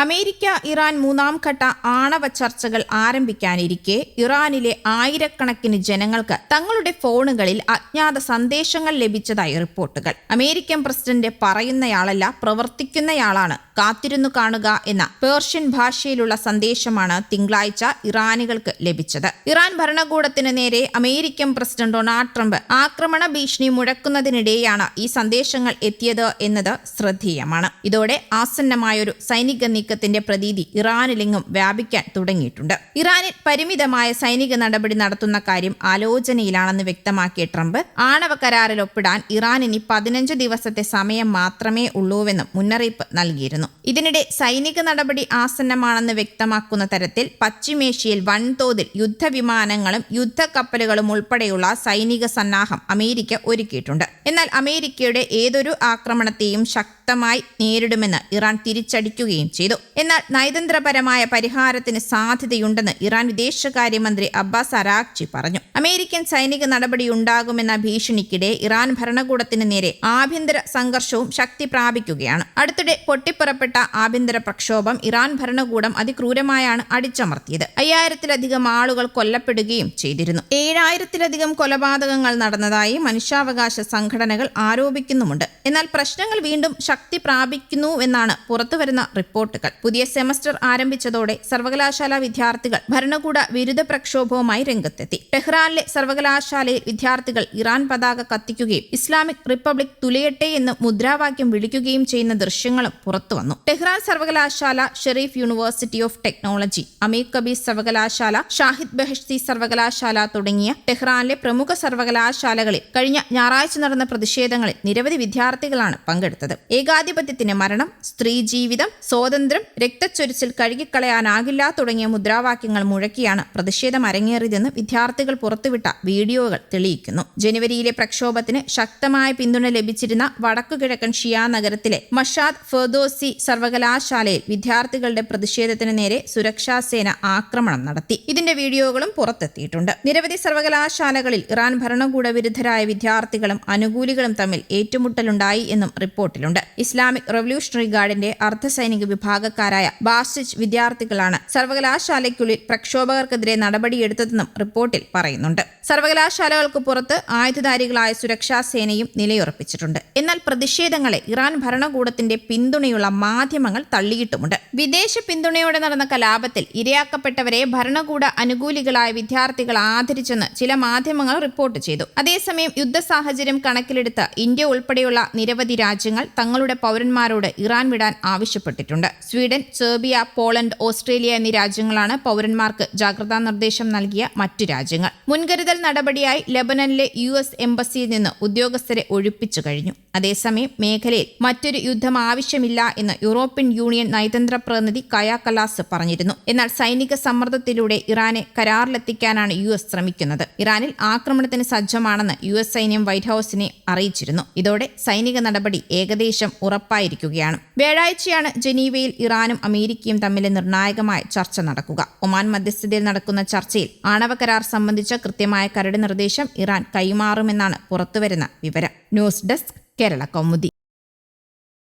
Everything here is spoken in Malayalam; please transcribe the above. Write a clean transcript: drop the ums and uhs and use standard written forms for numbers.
അമേരിക്ക ഇറാൻ മൂന്നാം ഘട്ട ആണവ ചർച്ചകൾ ആരംഭിക്കാനിരിക്കെ ഇറാനിലെ ആയിരക്കണക്കിന് ജനങ്ങൾക്ക് തങ്ങളുടെ ഫോണുകളിൽ അജ്ഞാത സന്ദേശങ്ങൾ ലഭിച്ചതായി റിപ്പോർട്ടുകൾ. അമേരിക്കൻ പ്രസിഡന്റ് പറയുന്നയാളല്ല, പ്രവർത്തിക്കുന്നയാളാണ്, കാത്തിരുന്നു കാണുക എന്ന പേർഷ്യൻ ഭാഷയിലുള്ള സന്ദേശമാണ് തിങ്കളാഴ്ച ഇറാനികൾക്ക് ലഭിച്ചത്. ഇറാൻ ഭരണകൂടത്തിന് നേരെ അമേരിക്കൻ പ്രസിഡന്റ് ഡൊണാൾഡ് ട്രംപ് ആക്രമണ ഭീഷണി മുഴക്കുന്നതിനിടെയാണ് ഈ സന്ദേശങ്ങൾ എത്തിയത് എന്നത് ശ്രദ്ധേയമാണ്. ഇതോടെ ആസന്നമായൊരു സൈനിക നീക്കത്തിന്റെ പ്രതീതി ഇറാനിലെങ്ങും വ്യാപിക്കാൻ തുടങ്ങിയിട്ടുണ്ട്. ഇറാനിൽ പരിമിതമായ സൈനിക നടപടി നടത്തുന്ന കാര്യം ആലോചനയിലാണെന്ന് വ്യക്തമാക്കിയ ട്രംപ് ആണവ കരാറിൽ ഒപ്പിടാൻ ഇറാനിന് 15 ദിവസത്തെ സമയം മാത്രമേ ഉള്ളൂവെന്നും മുന്നറിയിപ്പ് നൽകിയിരുന്നു. ഇതിനിടെ സൈനിക നടപടി ആസന്നമാണെന്ന് വ്യക്തമാക്കുന്ന തരത്തിൽ പശ്ചിമേഷ്യയിൽ വൻതോതിൽ യുദ്ധവിമാനങ്ങളും യുദ്ധക്കപ്പലുകളും ഉൾപ്പെടെയുള്ള സൈനിക സന്നാഹം അമേരിക്ക ഒരുക്കിയിട്ടുണ്ട്. എന്നാൽ അമേരിക്കയുടെ ഏതൊരു ആക്രമണത്തെയും ശക്തമായി നേരിടുമെന്ന് ഇറാൻ തിരിച്ചടിക്കുകയും ചെയ്തു. എന്നാൽ നയതന്ത്രപരമായ പരിഹാരത്തിന് സാധ്യതയുണ്ടെന്ന് ഇറാൻ വിദേശകാര്യമന്ത്രി അബ്ബാസ് അരാഗ്ചി പറഞ്ഞു. അമേരിക്കൻ സൈനിക നടപടി ഉണ്ടാകുമെന്ന ഭീഷണിക്കിടെ ഇറാൻ ഭരണകൂടത്തിന് നേരെ ആഭ്യന്തര സംഘർഷവും ശക്തി പ്രാപിക്കുകയാണ്. അടുത്തിടെ പൊട്ടിപ്പുറപ്പെട്ട ആഭ്യന്തര പ്രക്ഷോഭം ഇറാൻ ഭരണകൂടം അതിക്രൂരമായാണ് അടിച്ചമർത്തിയത്. 5000-ലധികം ആളുകൾ കൊല്ലപ്പെടുകയും ചെയ്തിരുന്നു. 7000-ലധികം കൊലപാതകങ്ങൾ നടന്നതായി മനുഷ്യാവകാശ സംഘടനകൾ ആരോപിക്കുന്നുമുണ്ട്. എന്നാൽ പ്രശ്നങ്ങൾ വീണ്ടും ശക്തി പ്രാപിക്കുന്നുവെന്നാണ് പുറത്തുവരുന്ന റിപ്പോർട്ടുകൾ. പുതിയ സെമസ്റ്റർ ആരംഭിച്ചതോടെ സർവകലാശാല വിദ്യാർത്ഥികൾ ഭരണകൂട വിരുദ്ധ പ്രക്ഷോഭവുമായി രംഗത്തെത്തി. ടെഹ്റാനിലെ സർവകലാശാലയിൽ വിദ്യാർത്ഥികൾ ഇറാൻ പതാക കത്തിക്കുകയും ഇസ്ലാമിക് റിപ്പബ്ലിക് തുലയട്ടെ എന്ന് മുദ്രാവാക്യം വിളിക്കുകയും ചെയ്യുന്ന ദൃശ്യങ്ങളും പുറത്തുവന്നു. ടെഹ്റാൻ സർവകലാശാല, ഷെരീഫ് യൂണിവേഴ്സിറ്റി ഓഫ് ടെക്നോളജി, അമീർ കബീർ സർവകലാശാല, ഷാഹിദ് ബെഹഷ്തി സർവകലാശാല തുടങ്ങിയ ടെഹ്റാനിലെ പ്രമുഖ സർവകലാശാലകളിൽ കഴിഞ്ഞ ഞായറാഴ്ച നടന്ന പ്രതിഷേധങ്ങളിൽ നിരവധി വിദ്യാർത്ഥികളാണ് പങ്കെടുത്തത്. ഏകാധിപത്യത്തിന് മരണം, സ്ത്രീ ജീവിതം, സ്വാതന്ത്ര്യം, രക്തച്ചൊരിച്ചിൽ കഴുകിക്കളയാനാകില്ല തുടങ്ങിയ മുദ്രാവാക്യങ്ങൾ മുഴക്കിയാണ് പ്രതിഷേധം അരങ്ങേറിയതെന്ന് വിദ്യാർത്ഥികൾ പുറത്തുവിട്ട വീഡിയോകൾ തെളിയിക്കുന്നു. ജനുവരിയിലെ പ്രക്ഷോഭത്തിന് ശക്തമായ പിന്തുണ ലഭിച്ചിരുന്ന വടക്കുകിഴക്കൻ ഷിയാ നഗരത്തിലെ മഷാദ് ഫെർദോസി സർവകലാശാലയിൽ വിദ്യാർത്ഥികളുടെ പ്രതിഷേധത്തിന് നേരെ സുരക്ഷാ സേന ആക്രമണം നടത്തി. ഇതിന്റെ വീഡിയോകളും പുറത്തെത്തിയിട്ടുണ്ട്. നിരവധി സർവകലാശാലകളിൽ ഇറാൻ ഭരണകൂട വിരുദ്ധരായ വിദ്യാർത്ഥികളും അനുകൂലികളും തമ്മിൽ ഏറ്റുമുട്ടലുണ്ടായി എന്നും റിപ്പോർട്ടിലുണ്ട്. ഇസ്ലാമിക് റവല്യൂഷണറി ഗാർഡിന്റെ അർദ്ധസൈനിക വിഭാഗക്കാരായ ബാസിജ് വിദ്യാർത്ഥികളാണ് സർവകലാശാലയ്ക്കുള്ളിൽ പ്രക്ഷോഭകർക്കെതിരെ നടപടിയെടുത്തതെന്നും റിപ്പോർട്ടിൽ പറയുന്നുണ്ട്. സർവകലാശാലകൾക്ക് പുറത്ത് ആയുധധാരികളായ സുരക്ഷാ സേനയും നിലയുറപ്പിച്ചിട്ടുണ്ട്. എന്നാൽ പ്രതിഷേധങ്ങളെ ഇറാൻ ഭരണകൂടത്തിന്റെ പിന്തുണയുള്ള മാധ്യമങ്ങൾ തള്ളിയിട്ടുമുണ്ട്. വിദേശ പിന്തുണയോടെ നടന്ന കലാപത്തിൽ ഇരയാക്കപ്പെട്ടവരെ ഭരണകൂട അനുകൂലികളായ വിദ്യാർത്ഥികൾ ആദരിച്ചെന്ന് ചില മാധ്യമങ്ങൾ റിപ്പോർട്ട് ചെയ്തു. അതേസമയം യുദ്ധ സാഹചര്യം കണക്കിലെടുത്ത് ഇന്ത്യ ഉൾപ്പെടെയുള്ള നിരവധി രാജ്യങ്ങൾ തങ്ങളുടെ പൗരന്മാരോട് ഇറാൻ വിടാൻ ആവശ്യപ്പെട്ടിട്ടുണ്ട്. സ്വീഡൻ, സെർബിയ, പോളണ്ട്, ഓസ്ട്രേലിയ എന്നീ രാജ്യങ്ങളാണ് പൗരന്മാർക്ക് ജാഗ്രതാ നിർദ്ദേശം നൽകിയ മറ്റു രാജ്യങ്ങൾ. മുൻകരുതൽ നടപടിയായി ലെബനനിലെ US എംബസിയിൽ നിന്ന് ഉദ്യോഗസ്ഥരെ ഒഴിപ്പിച്ചു കഴിഞ്ഞു. അതേസമയം മേഖലയിൽ മറ്റൊരു യുദ്ധം ആവശ്യമില്ല എന്ന് യൂറോപ്യൻ യൂണിയൻ നയതന്ത്ര പ്രതിനിധി കയ കലാസ് പറഞ്ഞിരുന്നു. എന്നാൽ സൈനിക സമ്മർദ്ദത്തിലൂടെ ഇറാനെ കരാറിലെത്തിക്കാനാണ് US ശ്രമിക്കുന്നത്. ഇറാനിൽ ആക്രമണത്തിന് സജ്ജമാണെന്ന് US സൈന്യം വൈറ്റ് ഹൌസിനെ അറിയിച്ചിരുന്നു. ഇതോടെ സൈനിക നടപടി ഏകദേശം ഉറപ്പായിരിക്കുകയാണ്. വ്യാഴാഴ്ചയാണ് ജനീവയിൽ ഇറാനും അമേരിക്കയും തമ്മിലെ നിർണായകമായ ചർച്ച നടക്കുക. ഒമാൻ മധ്യസ്ഥതയിൽ നടക്കുന്ന ചർച്ചയിൽ ആണവ കരാർ സംബന്ധിച്ച കൃത്യമായ കരട് നിർദ്ദേശം ഇറാൻ കൈമാറുമെന്നാണ് പുറത്തുവരുന്ന വിവരം. News desk, Kerala Kaumudi.